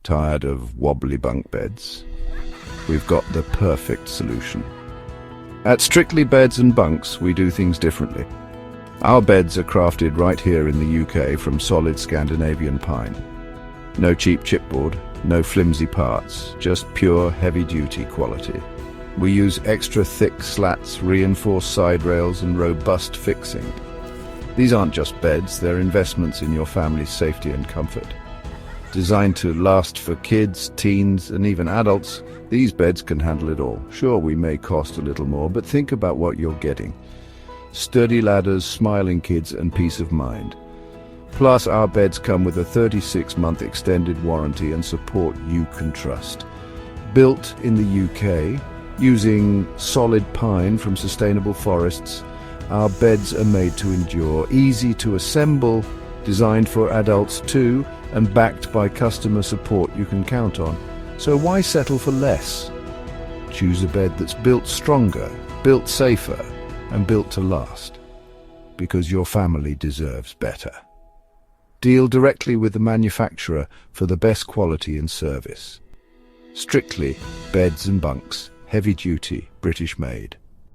Tired of wobbly bunk beds? We've got the perfect solution. At Strictly Beds and Bunks, we do things differently. Our beds are crafted right here in the UK from solid Scandinavian pine. No cheap chipboard, no flimsy parts, just pure heavy-duty quality. We use extra thick slats, reinforced side rails and robust fixing. These aren't just beds, they're investments in your family's safety and comfort. Designed to last for kids, teens and even adults, these beds can handle it all. Sure, we may cost a little more, but think about what you're getting. Sturdy ladders, smiling kids and peace of mind. Plus, our beds come with a 36-month extended warranty and support you can trust. Built in the UK, using solid pine from sustainable forests, our beds are made to endure, easy to assemble, designed for adults too, and backed by customer support you can count on. So why settle for less? Choose a bed that's built stronger, built safer, and built to last. Because your family deserves better. Deal directly with the manufacturer for the best quality and service. Strictly Beds and Bunks, heavy duty, British made.